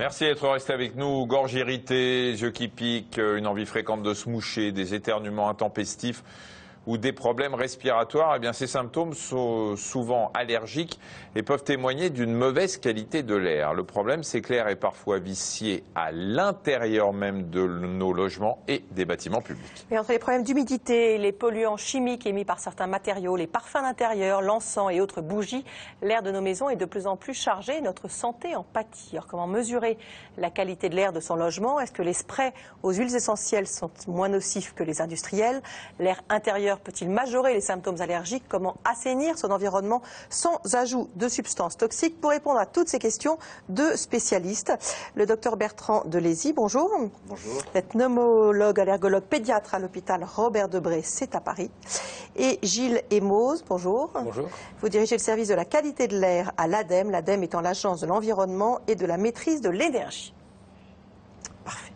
Merci d'être resté avec nous. Gorge irritée, yeux qui piquent, une envie fréquente de se moucher, des éternuements intempestifs ou des problèmes respiratoires, eh bien ces symptômes sont souvent allergiques et peuvent témoigner d'une mauvaise qualité de l'air. Le problème, c'est que l'air est parfois vicié à l'intérieur même de nos logements et des bâtiments publics. Et entre les problèmes d'humidité, les polluants chimiques émis par certains matériaux, les parfums d'intérieur, l'encens et autres bougies, l'air de nos maisons est de plus en plus chargé et notre santé en pâtit. Alors, comment mesurer la qualité de l'air de son logement? Est-ce que les sprays aux huiles essentielles sont moins nocifs que les industriels? L'air intérieur peut-il majorer les symptômes allergiques? Comment assainir son environnement sans ajout de substances toxiques? Pour répondre à toutes ces questions, deux spécialistes. Le docteur Bertrand Delézy, bonjour. Bonjour. Vous êtes pneumologue, allergologue pédiatre à l'hôpital Robert Debré, c'est à Paris. Et Gilles Emoz, bonjour. Bonjour. Vous dirigez le service de la qualité de l'air à l'ADEME, l'ADEME étant l'agence de l'environnement et de la maîtrise de l'énergie. Parfait.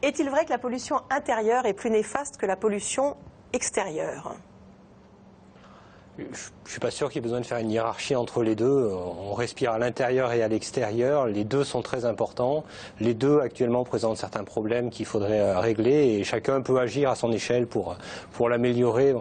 Est-il vrai que la pollution intérieure est plus néfaste que la pollution extérieure? Je ne suis pas sûr qu'il y ait besoin de faire une hiérarchie entre les deux. On respire à l'intérieur et à l'extérieur. Les deux sont très importants. Les deux actuellement présentent certains problèmes qu'il faudrait régler et chacun peut agir à son échelle pour l'améliorer.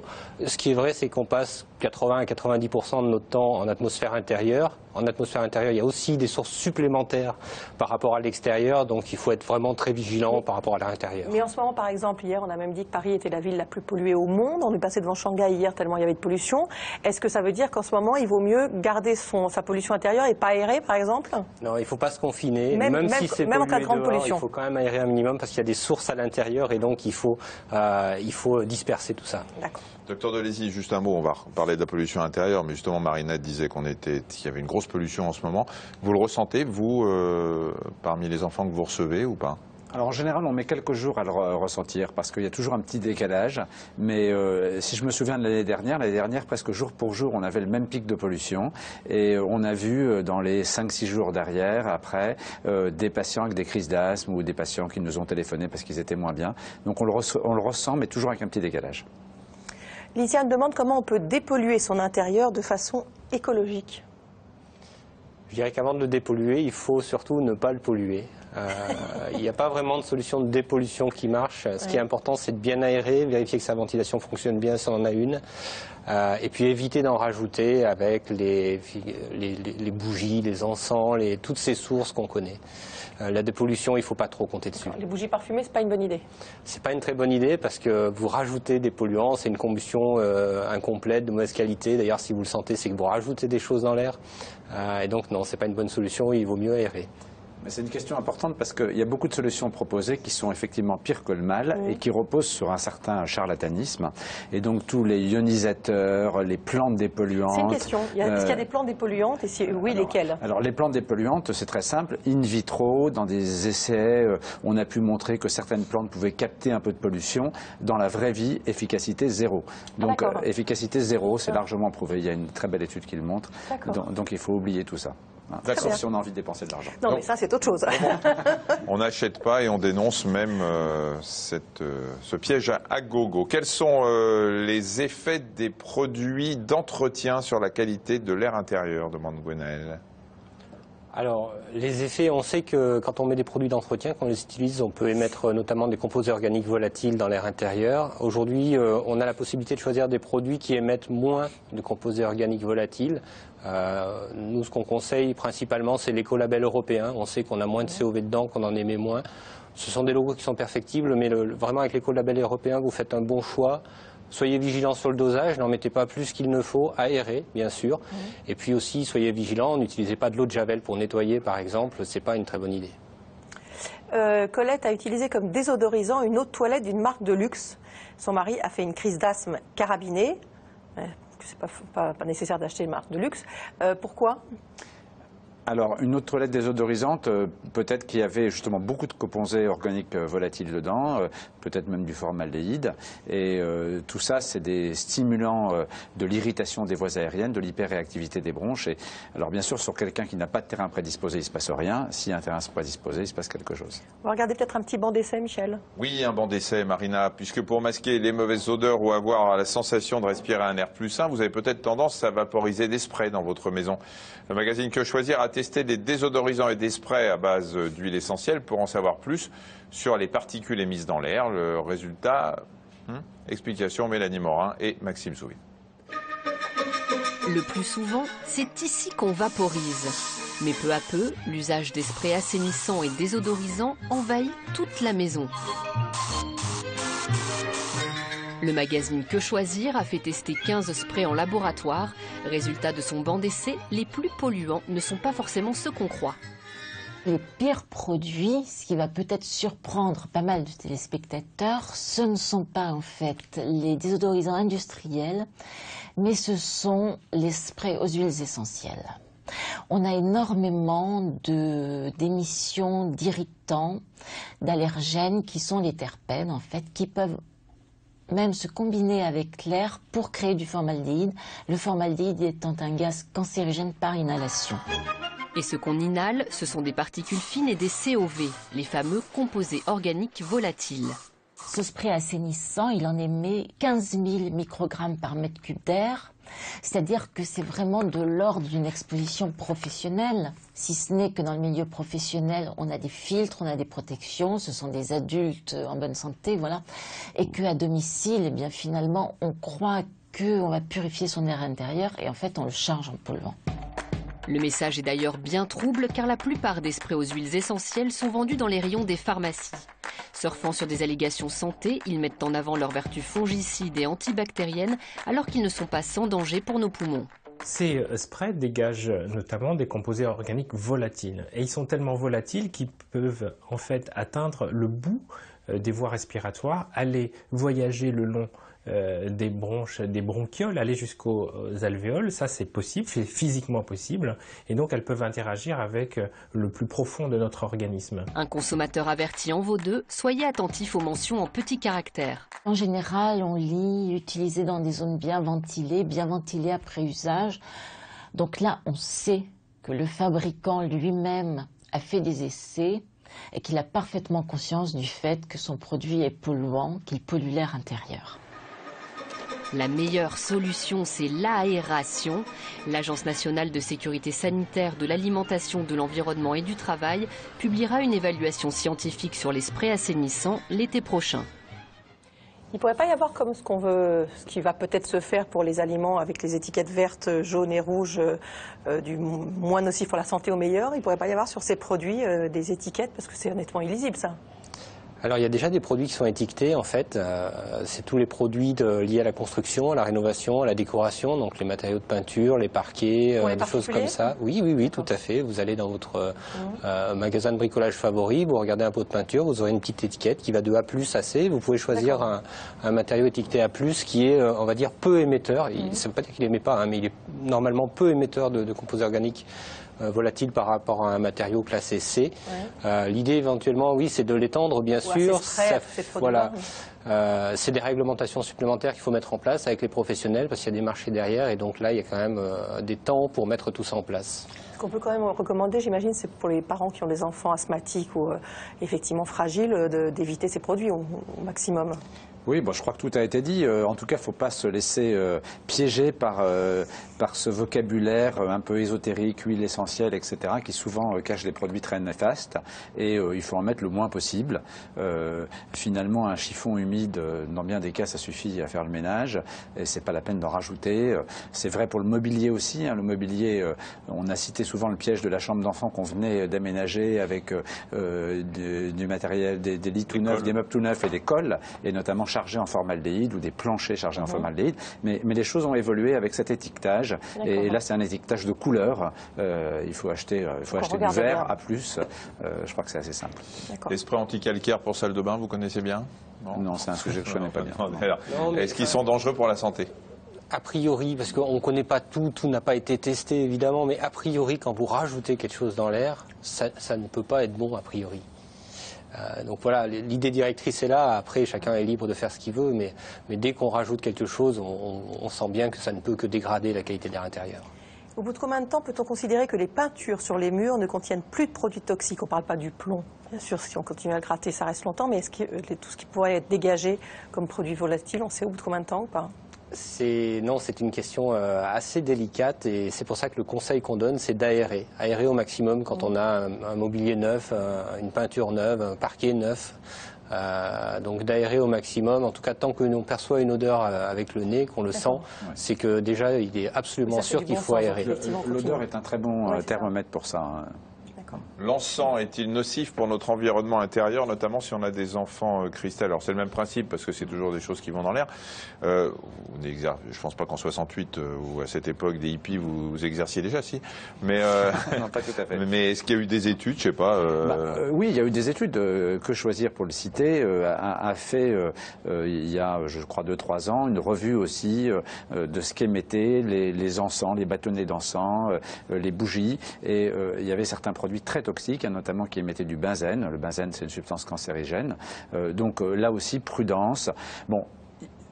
Ce qui est vrai, c'est qu'on passe 80 à 90% de notre temps en atmosphère intérieure. En atmosphère intérieure, il y a aussi des sources supplémentaires par rapport à l'extérieur, donc il faut être vraiment très vigilant par rapport à l'intérieur. Mais en ce moment, par exemple, hier, on a même dit que Paris était la ville la plus polluée au monde. On est passé devant Shanghai hier tellement il y avait de pollution. Est-ce que ça veut dire qu'en ce moment, il vaut mieux garder sa pollution intérieure et pas aérer, par exemple? Non, il ne faut pas se confiner. Même si c'est même en cas de grande dehors, pollution. il faut quand même aérer un minimum parce qu'il y a des sources à l'intérieur et donc il faut disperser tout ça. D'accord. Docteur Delézy, juste un mot, on va parler de la pollution intérieure, mais justement Marinette disait qu'il y avait une grosse pollution en ce moment. Vous le ressentez, vous, parmi les enfants que vous recevez ou pas? Alors en général, on met quelques jours à le ressentir parce qu'il y a toujours un petit décalage. Mais si je me souviens de l'année dernière, presque jour pour jour, on avait le même pic de pollution. Et on a vu dans les 5-6 jours derrière, après, des patients avec des crises d'asthme ou des patients qui nous ont téléphoné parce qu'ils étaient moins bien. Donc on le ressent, mais toujours avec un petit décalage. Lisiane demande comment on peut dépolluer son intérieur de façon écologique. Je dirais qu'avant de le dépolluer, il faut surtout ne pas le polluer. Il n'y a pas vraiment de solution de dépollution qui marche. Ce qui est important, c'est de bien aérer, vérifier que sa ventilation fonctionne bien si on en a une. Et puis éviter d'en rajouter avec les bougies, les encens, toutes ces sources qu'on connaît. La dépollution, il ne faut pas trop compter dessus. Les bougies parfumées, ce n'est pas une bonne idée? Ce n'est pas une très bonne idée parce que vous rajoutez des polluants, c'est une combustion incomplète, de mauvaise qualité. D'ailleurs, si vous le sentez, c'est que vous rajoutez des choses dans l'air. Et donc non, ce n'est pas une bonne solution, il vaut mieux aérer. Mais c'est une question importante parce qu'il y a beaucoup de solutions proposées qui sont effectivement pires que le mal et qui reposent sur un certain charlatanisme. Et donc tous les ionisateurs, les plantes dépolluantes... C'est une question. Est-ce qu'il y a des plantes dépolluantes et si oui, lesquelles? Alors les plantes dépolluantes, c'est très simple. In vitro, dans des essais, on a pu montrer que certaines plantes pouvaient capter un peu de pollution. Dans la vraie vie, efficacité zéro. Donc efficacité zéro, c'est largement prouvé. Il y a une très belle étude qui le montre. Donc il faut oublier tout ça. Sauf si on a envie de dépenser de l'argent. Non, mais ça, c'est autre chose. On n'achète pas et on dénonce même ce piège à gogo. Quels sont les effets des produits d'entretien sur la qualité de l'air intérieur, demande Gwenaëlle? Alors, les effets, on sait que quand on met des produits d'entretien, quand on les utilise, on peut émettre notamment des composés organiques volatiles dans l'air intérieur. Aujourd'hui, on a la possibilité de choisir des produits qui émettent moins de composés organiques volatiles. Nous, ce qu'on conseille principalement, c'est l'écolabel européen. On sait qu'on a moins de COV dedans, qu'on en émet moins. Ce sont des logos qui sont perfectibles, mais vraiment avec l'écolabel européen, vous faites un bon choix. Soyez vigilants sur le dosage, n'en mettez pas plus qu'il ne faut, aérez bien sûr. Et puis aussi, soyez vigilants, n'utilisez pas de l'eau de javel pour nettoyer par exemple, ce n'est pas une très bonne idée. Colette a utilisé comme désodorisant une eau de toilette d'une marque de luxe. Son mari a fait une crise d'asthme carabinée. C'est pas nécessaire d'acheter une marque de luxe. Pourquoi ? Alors, une eau de toilette désodorisante, peut-être qu'il y avait justement beaucoup de composés organiques volatiles dedans, peut-être même du formaldéhyde. Et tout ça, c'est des stimulants de l'irritation des voies aériennes, de l'hyperréactivité des bronches. Et, alors, bien sûr, sur quelqu'un qui n'a pas de terrain prédisposé, il ne se passe rien. Si un terrain prédisposé, il se passe quelque chose. On va regarder peut-être un petit banc d'essai, Michel. Oui, un banc d'essai, Marina, puisque pour masquer les mauvaises odeurs ou avoir la sensation de respirer un air plus sain, vous avez peut-être tendance à vaporiser des sprays dans votre maison. Le magazine Que Choisir a testé des désodorisants et des sprays à base d'huile essentielle pour en savoir plus sur les particules émises dans l'air. Le résultat, explication Mélanie Morin et Maxime Souvin. Le plus souvent, c'est ici qu'on vaporise. Mais peu à peu, l'usage des sprays assainissants et désodorisants envahit toute la maison. Le magazine Que Choisir a fait tester 15 sprays en laboratoire. Résultat de son banc d'essai, les plus polluants ne sont pas forcément ceux qu'on croit. Les pires produits, ce qui va peut-être surprendre pas mal de téléspectateurs, ce ne sont pas en fait les désodorisants industriels, mais ce sont les sprays aux huiles essentielles. On a énormément d'émissions d'irritants, d'allergènes qui sont les terpènes en fait, qui peuvent même se combiner avec l'air pour créer du formaldéhyde, le formaldéhyde étant un gaz cancérigène par inhalation. Et ce qu'on inhale, ce sont des particules fines et des COV, les fameux composés organiques volatiles. Ce spray assainissant, il en émet 15 000 microgrammes par mètre cube d'air, c'est-à-dire que c'est vraiment de l'ordre d'une exposition professionnelle, si ce n'est que dans le milieu professionnel, on a des filtres, on a des protections, ce sont des adultes en bonne santé, voilà, et qu'à domicile, eh bien, finalement, on croit qu'on va purifier son air intérieur et en fait, on le charge en polluant. Le message est d'ailleurs bien trouble car la plupart des sprays aux huiles essentielles sont vendus dans les rayons des pharmacies. Surfant sur des allégations santé, ils mettent en avant leurs vertus fongicides et antibactériennes alors qu'ils ne sont pas sans danger pour nos poumons. Ces sprays dégagent notamment des composés organiques volatiles. Et ils sont tellement volatiles qu'ils peuvent en fait atteindre le bout des voies respiratoires, aller voyager le long des bronches, des bronchioles, aller jusqu'aux alvéoles. Ça, c'est possible, c'est physiquement possible. Et donc, elles peuvent interagir avec le plus profond de notre organisme. Un consommateur averti en vaut deux. Soyez attentif aux mentions en petits caractères. En général, on lit utilisé dans des zones bien ventilées après usage. Donc là, on sait que le fabricant lui-même a fait des essais et qu'il a parfaitement conscience du fait que son produit est polluant, qu'il pollue l'air intérieur. La meilleure solution, c'est l'aération. L'Agence nationale de sécurité sanitaire de l'alimentation, de l'environnement et du travail publiera une évaluation scientifique sur les sprays assainissants l'été prochain. Il ne pourrait pas y avoir comme ce qui va peut-être se faire pour les aliments avec les étiquettes vertes, jaunes et rouges, du moins nocif pour la santé au meilleur. Il ne pourrait pas y avoir sur ces produits des étiquettes parce que c'est honnêtement illisible ça. Alors il y a déjà des produits qui sont étiquetés en fait, c'est tous les produits liés à la construction, à la rénovation, à la décoration, donc les matériaux de peinture, les parquets, des choses comme ça. Oui, tout à fait. Vous allez dans votre magasin de bricolage favori, vous regardez un pot de peinture, vous aurez une petite étiquette qui va de A+ à C. Vous pouvez choisir un matériau étiqueté A+, qui est, on va dire, peu émetteur. Ça ne veut pas dire qu'il n'émet pas, mais il est normalement peu émetteur de composés organiques volatile par rapport à un matériau classé C. L'idée éventuellement, oui, c'est de l'étendre, bien sûr. Voilà. C'est des réglementations supplémentaires qu'il faut mettre en place avec les professionnels parce qu'il y a des marchés derrière et donc là, il y a quand même des temps pour mettre tout ça en place. Ce qu'on peut quand même recommander, j'imagine, c'est pour les parents qui ont des enfants asthmatiques ou effectivement fragiles, d'éviter ces produits au maximum. Oui, bon, je crois que tout a été dit. En tout cas, il ne faut pas se laisser piéger par ce vocabulaire un peu ésotérique, huile essentielle, etc., qui souvent cache des produits très néfastes. Et il faut en mettre le moins possible. Finalement, un chiffon humide, dans bien des cas, ça suffit à faire le ménage. Et c'est pas la peine d'en rajouter. C'est vrai pour le mobilier aussi. Le mobilier, on a cité souvent le piège de la chambre d'enfant qu'on venait d'aménager avec du matériel, des lits tout neufs, des meubles tout neufs et des cols, et notamment chargés en formaldéhyde ou des planchers chargés en formaldéhyde. Mais les choses ont évolué avec cet étiquetage. Et là, c'est un étiquetage de couleur. Il faut acheter du vert A+. Je crois que c'est assez simple. Les sprays anti-calcaire pour salle de bain, vous connaissez bien? Non, c'est un sujet que je ne connais pas bien. Est-ce qu'ils sont dangereux pour la santé? A priori, parce qu'on ne connaît pas tout n'a pas été testé évidemment, mais a priori, quand vous rajoutez quelque chose dans l'air, ça ne peut pas être bon a priori. Donc voilà, l'idée directrice est là, après chacun est libre de faire ce qu'il veut, mais dès qu'on rajoute quelque chose, on sent bien que ça ne peut que dégrader la qualité de l'air intérieur. Au bout de combien de temps peut-on considérer que les peintures sur les murs ne contiennent plus de produits toxiques? On ne parle pas du plomb. Bien sûr, si on continue à le gratter, ça reste longtemps, mais est-ce que tout ce qui pourrait être dégagé comme produit volatile, on sait au bout de combien de temps ou pas? Non, c'est une question assez délicate et c'est pour ça que le conseil qu'on donne, c'est d'aérer. Aérer au maximum quand on a un mobilier neuf, une peinture neuve, un parquet neuf. Donc d'aérer au maximum, en tout cas tant que l'on perçoit une odeur avec le nez, qu'on le sent, c'est que déjà il est absolument sûr qu'il faut aérer. L'odeur est un très bon thermomètre pour ça. Hein. L'encens est-il nocif pour notre environnement intérieur, notamment si on a des enfants, Christelle? Alors c'est le même principe parce que c'est toujours des choses qui vont dans l'air. Je ne pense pas qu'en 68 ou à cette époque des hippies vous exerciez déjà, si. Mais non, pas tout à fait. Mais est-ce qu'il y a eu des études, je sais pas Oui, il y a eu des études. Que choisir pour le citer a fait il y a, je crois, 2-3 ans, une revue aussi de ce qu'émettaient les encens, les bâtonnets d'encens, les bougies, et il y avait certains produits très toxiques, notamment qui émettaient du benzène. Le benzène, c'est une substance cancérigène. Donc là aussi, prudence. Bon.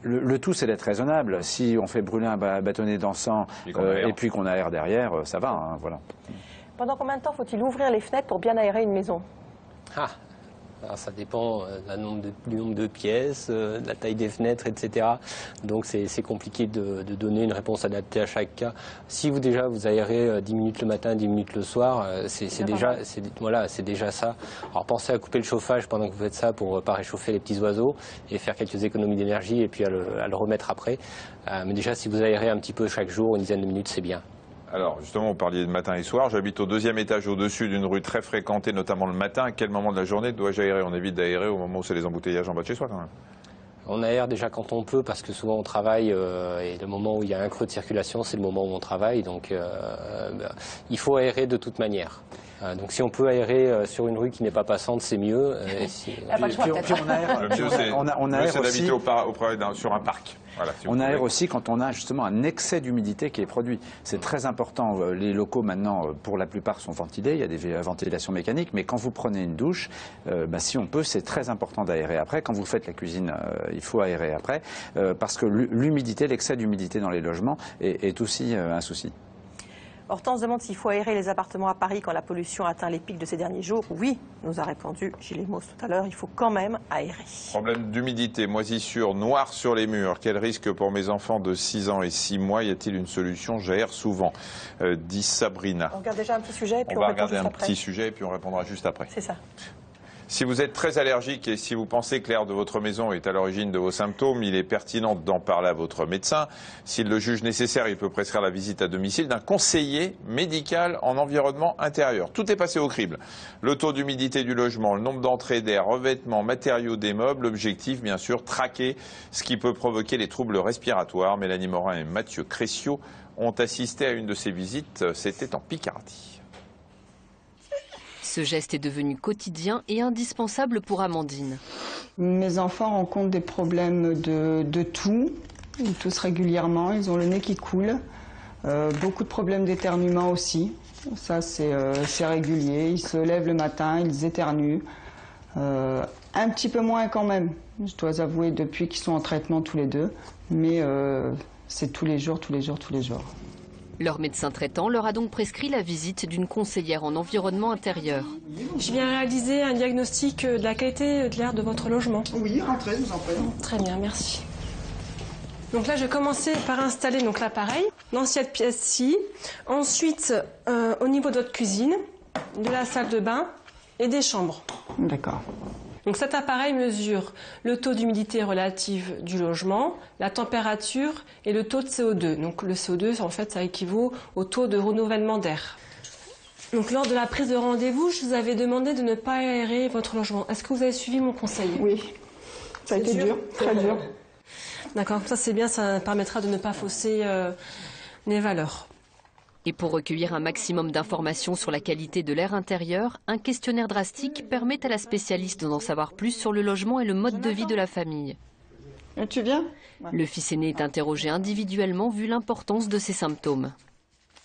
Le tout, c'est d'être raisonnable. Si on fait brûler un bâtonnet d'encens et puis qu'on aère derrière, ça va. Hein, voilà. Pendant combien de temps faut-il ouvrir les fenêtres pour bien aérer une maison? Alors, ça dépend du nombre de pièces, de la taille des fenêtres, etc. Donc c'est compliqué de donner une réponse adaptée à chaque cas. Si vous aérez 10 minutes le matin, 10 minutes le soir, c'est déjà ça. Alors pensez à couper le chauffage pendant que vous faites ça pour ne pas réchauffer les petits oiseaux et faire quelques économies d'énergie et puis à le remettre après. Mais déjà si vous aérez un petit peu chaque jour, une dizaine de minutes, c'est bien. Alors, justement, vous parliez de matin et soir. J'habite au 2e étage au-dessus d'une rue très fréquentée, notamment le matin. À quel moment de la journée dois-je aérer? On évite d'aérer au moment où c'est les embouteillages en bas de chez soi, quand même. On aère déjà quand on peut, parce que souvent on travaille, et le moment où il y a un creux de circulation, c'est le moment où on travaille. Donc, il faut aérer de toute manière. Donc si on peut aérer sur une rue qui n'est pas passante, c'est mieux. On aère aussi sur un parc. Voilà, si on aère aussi quand on a justement un excès d'humidité qui est produit. C'est très important. Les locaux maintenant, pour la plupart, sont ventilés. Il y a des ventilations mécaniques. Mais quand vous prenez une douche, si on peut, c'est très important d'aérer après. Quand vous faites la cuisine, il faut aérer après. Parce que l'humidité, l'excès d'humidité dans les logements est aussi un souci. Hortense demande s'il faut aérer les appartements à Paris quand la pollution atteint les pics de ces derniers jours. Oui, nous a répondu Gilles Mos tout à l'heure, il faut quand même aérer. Problème d'humidité, moisissure, noir sur les murs. Quel risque pour mes enfants de 6 ans et 6 mois? Y a-t-il une solution? J'aère souvent, dit Sabrina. On regarde déjà un petit sujet et puis on va regarder un petit sujet et puis on répondra juste après. C'est ça. Si vous êtes très allergique et si vous pensez que l'air de votre maison est à l'origine de vos symptômes, il est pertinent d'en parler à votre médecin. S'il le juge nécessaire, il peut prescrire la visite à domicile d'un conseiller médical en environnement intérieur. Tout est passé au crible. Le taux d'humidité du logement, le nombre d'entrées d'air, revêtements, matériaux des meubles. L'objectif, bien sûr, traquer ce qui peut provoquer les troubles respiratoires. Mélanie Morin et Mathieu Cressiot ont assisté à une de ces visites. C'était en Picardie. Ce geste est devenu quotidien et indispensable pour Amandine. Mes enfants rencontrent des problèmes de toux. Ils toussent régulièrement, ils ont le nez qui coule. Beaucoup de problèmes d'éternuement aussi. Ça, c'est régulier. Ils se lèvent le matin, ils éternuent. Un petit peu moins quand même, je dois avouer, depuis qu'ils sont en traitement tous les deux. Mais c'est tous les jours, tous les jours, tous les jours. Leur médecin traitant leur a donc prescrit la visite d'une conseillère en environnement intérieur. Je viens réaliser un diagnostic de la qualité de l'air de votre logement. Oui, rentrez, je vous en prie. Très bien, merci. Donc là, je vais commencer par installer l'appareil dans cette pièce-ci. Ensuite, au niveau de votre cuisine, de la salle de bain et des chambres. D'accord. Donc cet appareil mesure le taux d'humidité relative du logement, la température et le taux de CO2. Donc le CO2, en fait, ça équivaut au taux de renouvellement d'air. Donc lors de la prise de rendez-vous, je vous avais demandé de ne pas aérer votre logement. Est-ce que vous avez suivi mon conseil? Oui, ça a été dur, très dur. D'accord, ça c'est bien, ça permettra de ne pas fausser les valeurs. Et pour recueillir un maximum d'informations sur la qualité de l'air intérieur, un questionnaire drastique permet à la spécialiste d'en savoir plus sur le logement et le mode de vie de la famille. Et tu viens? Le fils aîné est interrogé individuellement vu l'importance de ses symptômes.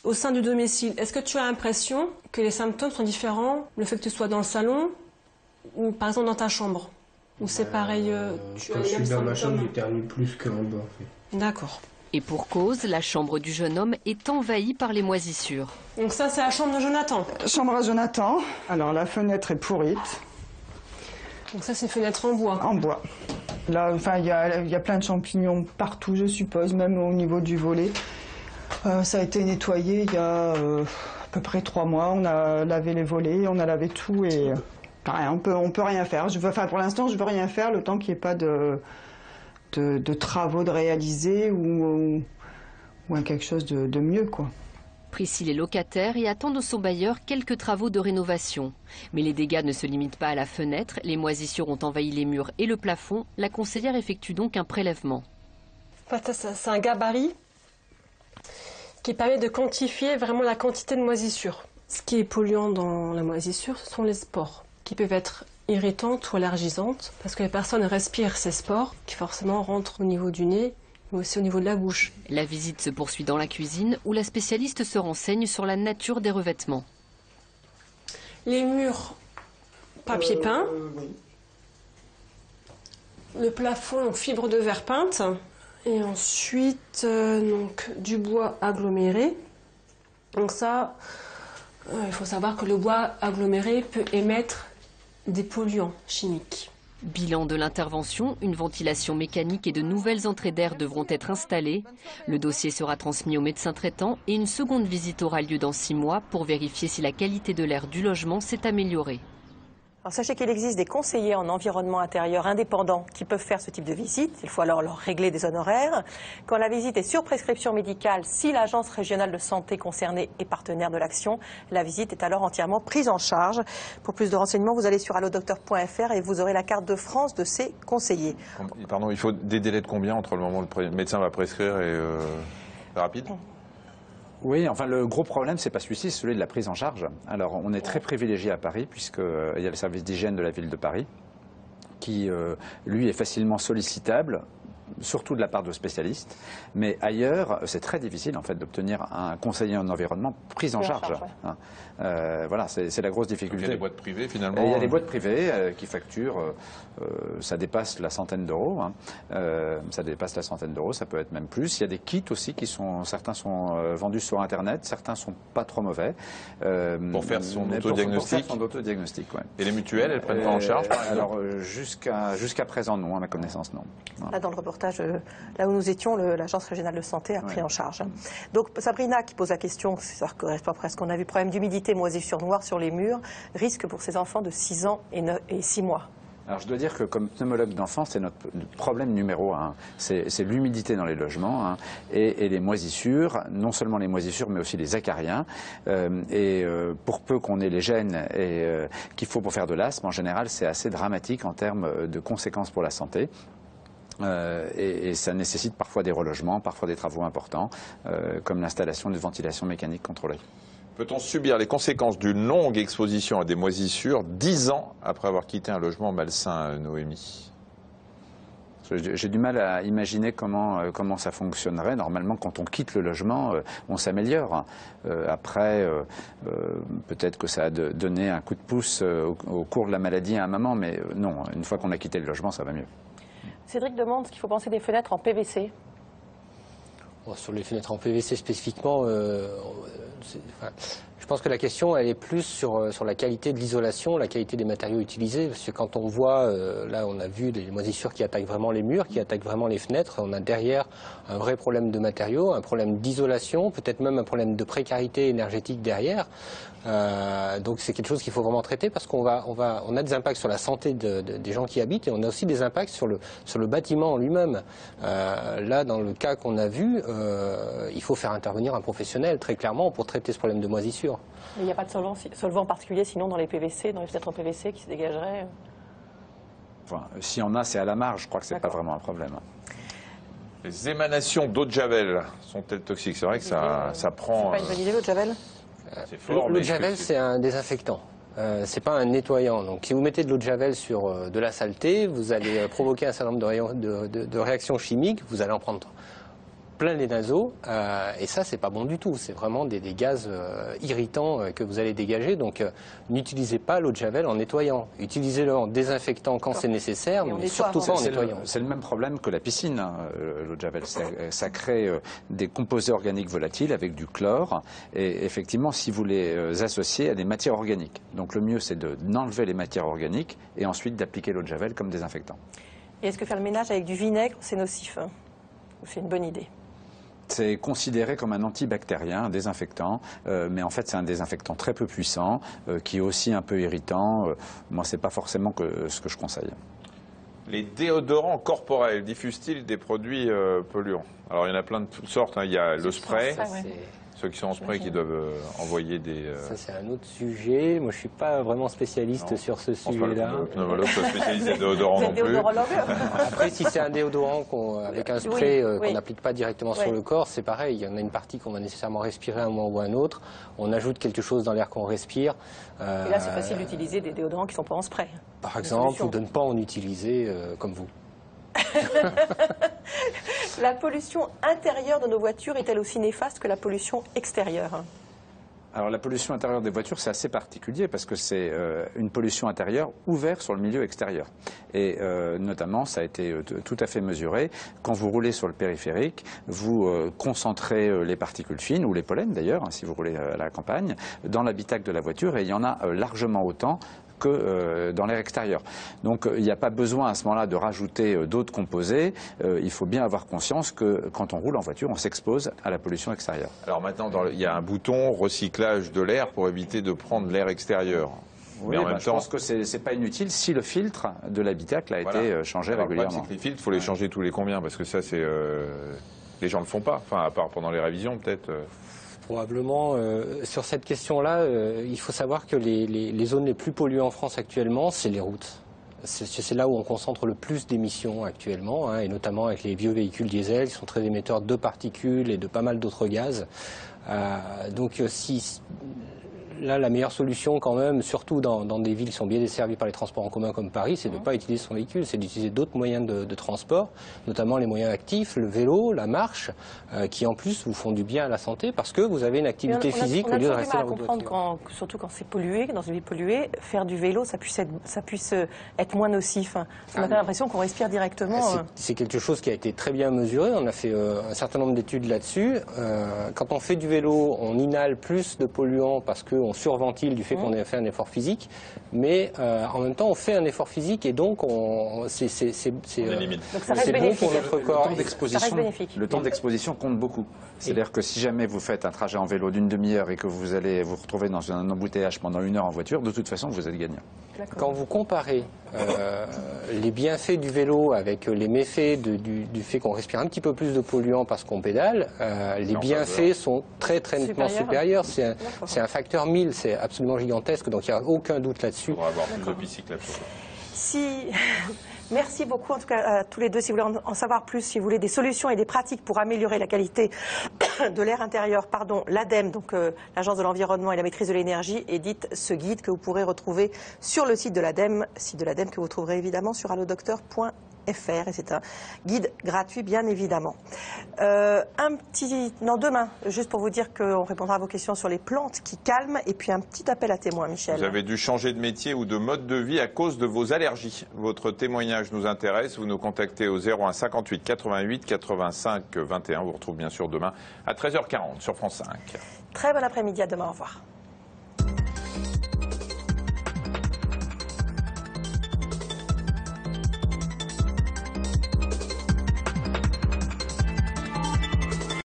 Au sein du domicile, est-ce que tu as l'impression que les symptômes sont différents, le fait que tu sois dans le salon ou par exemple dans ta chambre? Ou c'est pareil Quand je suis dans ma chambre, j'éternue plus qu'en bas en fait. D'accord. Et pour cause, la chambre du jeune homme est envahie par les moisissures. Donc ça, c'est la chambre de Jonathan. Chambre à Jonathan. Alors la fenêtre est pourrite. Donc ça, c'est une fenêtre en bois. En bois. Là, enfin, il y a plein de champignons partout, je suppose, même au niveau du volet. Ça a été nettoyé il y a à peu près 3 mois. On a lavé les volets, on a lavé tout et rien, on peut rien faire. Enfin, pour l'instant, je veux rien faire le temps qu'il n'y ait pas de travaux de réaliser ou quelque chose de mieux, quoi. Priscille est locataire et attend de son bailleur quelques travaux de rénovation. Mais les dégâts ne se limitent pas à la fenêtre. Les moisissures ont envahi les murs et le plafond. La conseillère effectue donc un prélèvement. C'est un gabarit qui permet de quantifier vraiment la quantité de moisissures. Ce qui est polluant dans la moisissure, ce sont les spores, qui peuvent être irritantes ou allergisantes, parce que les personnes respirent ces spores, qui forcément rentrent au niveau du nez, mais aussi au niveau de la bouche. La visite se poursuit dans la cuisine, où la spécialiste se renseigne sur la nature des revêtements. Les murs, papier peint. Oui. Le plafond en fibre de verre peinte. Et ensuite, donc, du bois aggloméré. Donc ça, il faut savoir que le bois aggloméré peut émettre des polluants chimiques. Bilan de l'intervention, une ventilation mécanique et de nouvelles entrées d'air devront être installées. Le dossier sera transmis au médecin traitant et une seconde visite aura lieu dans 6 mois pour vérifier si la qualité de l'air du logement s'est améliorée. Alors sachez qu'il existe des conseillers en environnement intérieur indépendants qui peuvent faire ce type de visite. Il faut alors leur régler des honoraires. Quand la visite est sur prescription médicale, si l'agence régionale de santé concernée est partenaire de l'action, la visite est alors entièrement prise en charge. Pour plus de renseignements, vous allez sur allodocteur.fr et vous aurez la carte de France de ces conseillers. Pardon, il faut des délais de combien entre le moment où le médecin va prescrire et rapide? Oui, enfin le gros problème, c'est pas celui-ci, c'est celui de la prise en charge. Alors on est très privilégié à Paris, puisqu'il y a le service d'hygiène de la ville de Paris, qui lui est facilement sollicitable, surtout de la part de spécialistes. Mais ailleurs, c'est très difficile en fait d'obtenir un conseiller en environnement pris en charge. Hein. Voilà, c'est la grosse difficulté. Il y a des boîtes privées finalement. Il y a des boîtes privées qui facturent, ça dépasse la centaine d'euros. Hein. Ça dépasse la centaine d'euros, ça peut être même plus. Il y a des kits aussi certains sont vendus sur Internet, certains sont pas trop mauvais. Pour faire son autodiagnostic. Pour faire son autodiagnostic, ouais. Et les mutuelles, elles prennent pas en charge par exemple? Alors jusqu'à présent non, à ma connaissance non. Là, dans le reportage, là où nous étions, l'agence régionale de santé a pris en charge. Donc Sabrina qui pose la question, ça correspond presque, on a vu problème d'humidité, moisissure noire sur les murs, risque pour ces enfants de 6 ans et 6 mois. Alors je dois dire que comme pneumologue d'enfants, c'est notre problème numéro 1. C'est l'humidité dans les logements hein, et les moisissures, non seulement les moisissures mais aussi les acariens. Pour peu qu'on ait les gènes qu'il faut pour faire de l'asthme, en général c'est assez dramatique en termes de conséquences pour la santé. Et ça nécessite parfois des relogements, parfois des travaux importants, comme l'installation de ventilation mécanique contrôlée. Peut-on subir les conséquences d'une longue exposition à des moisissures 10 ans après avoir quitté un logement malsain, Noémie? J'ai du mal à imaginer comment ça fonctionnerait. Normalement, quand on quitte le logement, on s'améliore. Après, peut-être que ça a donné un coup de pouce au cours de la maladie à un moment, mais non, une fois qu'on a quitté le logement, ça va mieux. Cédric demande ce qu'il faut penser des fenêtres en PVC. Bon, sur les fenêtres en PVC spécifiquement, je pense que la question elle est plus sur la qualité de l'isolation, la qualité des matériaux utilisés, parce que quand on voit, là on a vu des moisissures qui attaquent vraiment les murs, qui attaquent vraiment les fenêtres, on a derrière un vrai problème de matériaux, un problème d'isolation, peut-être même un problème de précarité énergétique derrière. Donc c'est quelque chose qu'il faut vraiment traiter parce qu'on a des impacts sur la santé des gens qui habitent et on a aussi des impacts sur le bâtiment en lui-même. Là, dans le cas qu'on a vu, il faut faire intervenir un professionnel très clairement pour traiter ce problème de moisissure. Il n'y a pas de solvant particulier sinon dans les PVC, dans les fenêtres en PVC qui se dégageraient? Enfin, s'il y en a, c'est à la marge. Je crois que c'est pas vraiment un problème. Les émanations d'eau de Javel sont-elles toxiques? C'est vrai que ça prend... C'est pas une bonne idée l'eau de Javel? L'eau de Javel, c'est un désinfectant. C'est pas un nettoyant. Donc, si vous mettez de l'eau de Javel sur de la saleté, vous allez provoquer un certain nombre de réactions chimiques. Vous allez en prendre plein les naseaux, et ça c'est pas bon du tout, c'est vraiment des gaz irritants que vous allez dégager, donc n'utilisez pas l'eau de Javel en nettoyant, utilisez-le en désinfectant quand c'est nécessaire, mais surtout pas en nettoyant. C'est le même problème que la piscine, hein, l'eau de Javel, ça crée des composés organiques volatiles avec du chlore, et effectivement si vous les associez à des matières organiques, donc le mieux c'est d'enlever les matières organiques et ensuite d'appliquer l'eau de Javel comme désinfectant. Et est-ce que faire le ménage avec du vinaigre, c'est nocif, hein, ou c'est une bonne idée? C'est considéré comme un antibactérien, un désinfectant, mais en fait c'est un désinfectant très peu puissant, qui est aussi un peu irritant. Moi, c'est pas forcément ce que je conseille. Les déodorants corporels diffusent-ils des produits polluants? Alors il y en a plein de toutes sortes, hein. Il y a le spray, ceux qui sont en spray qui doivent envoyer des... Ça c'est un autre sujet, moi je suis pas vraiment spécialiste sur ce sujet-là. Le pneumologue soit spécialiste des déodorants non plus. Après si c'est un déodorant avec un spray qu'on n'applique pas directement sur le corps, c'est pareil, il y en a une partie qu'on va nécessairement respirer à un moment ou à un autre, on ajoute quelque chose dans l'air qu'on respire. Et là c'est facile d'utiliser des déodorants qui ne sont pas en spray. Par exemple, ou de ne pas en utiliser comme vous. La pollution intérieure de nos voitures est-elle aussi néfaste que la pollution extérieure? Alors la pollution intérieure des voitures, c'est assez particulier parce que c'est une pollution intérieure ouverte sur le milieu extérieur. Et notamment, ça a été tout à fait mesuré. Quand vous roulez sur le périphérique, vous concentrez les particules fines, ou les pollens d'ailleurs, hein, si vous roulez à la campagne, dans l'habitacle de la voiture, et il y en a largement autant que dans l'air extérieur. Donc il n'y a pas besoin à ce moment-là de rajouter d'autres composés. Il faut bien avoir conscience que quand on roule en voiture, on s'expose à la pollution extérieure. Alors maintenant, il y a un bouton recyclage de l'air pour éviter de prendre l'air extérieur. Oui, mais en même temps, je pense que c'est pas inutile si le filtre de l'habitacle a été changé régulièrement. Les filtres, il faut les changer tous les combien? Parce que ça, c'est les gens ne le font pas. Enfin, à part pendant les révisions, peut-être. Probablement. Sur cette question-là, il faut savoir que les zones les plus polluées en France actuellement, c'est les routes. C'est là où on concentre le plus d'émissions actuellement, hein, et notamment avec les vieux véhicules diesel qui sont très émetteurs de particules et de pas mal d'autres gaz. Donc là, la meilleure solution quand même, surtout dans des villes qui sont bien desservies par les transports en commun comme Paris, c'est de ne pas utiliser son véhicule, c'est d'utiliser d'autres moyens de transport, notamment les moyens actifs, le vélo, la marche, qui en plus vous font du bien à la santé parce que vous avez une activité physique au lieu de rester dans votre voiture. Surtout quand c'est pollué, dans une ville polluée, faire du vélo, ça puisse être moins nocif. On a l'impression qu'on respire directement. C'est quelque chose qui a été très bien mesuré, on a fait un certain nombre d'études là-dessus. Quand on fait du vélo, on inhale plus de polluants parce qu'on surventile du fait qu'on ait fait un effort physique, mais en même temps on fait un effort physique et donc c'est bon pour notre corps. Le temps d'exposition compte beaucoup. C'est-à-dire que si jamais vous faites un trajet en vélo d'une demi-heure et que vous allez vous retrouver dans un embouteillage pendant 1 heure en voiture, de toute façon vous êtes gagnant. Quand vous comparez les bienfaits du vélo avec les méfaits du fait qu'on respire un petit peu plus de polluants parce qu'on pédale, les bienfaits sont très nettement supérieurs. C'est un facteur 1000, c'est absolument gigantesque, donc il n'y a aucun doute là-dessus. On va avoir plus de bicyclettes. Merci beaucoup en tout cas à tous les deux. Si vous voulez en savoir plus, si vous voulez des solutions et des pratiques pour améliorer la qualité de l'air intérieur, l'ADEME, donc l'Agence de l'environnement et la maîtrise de l'énergie, édite ce guide que vous pourrez retrouver sur le site de l'ADEME que vous trouverez évidemment sur allodocteur.fr. Et c'est un guide gratuit, bien évidemment. Demain, juste pour vous dire qu'on répondra à vos questions sur les plantes qui calment, et puis un petit appel à témoins, Michel. Vous avez dû changer de métier ou de mode de vie à cause de vos allergies. Votre témoignage nous intéresse. Vous nous contactez au 01 58 88 85 21. On vous retrouve bien sûr demain à 13h40 sur France 5. Très bon après-midi, à demain, au revoir.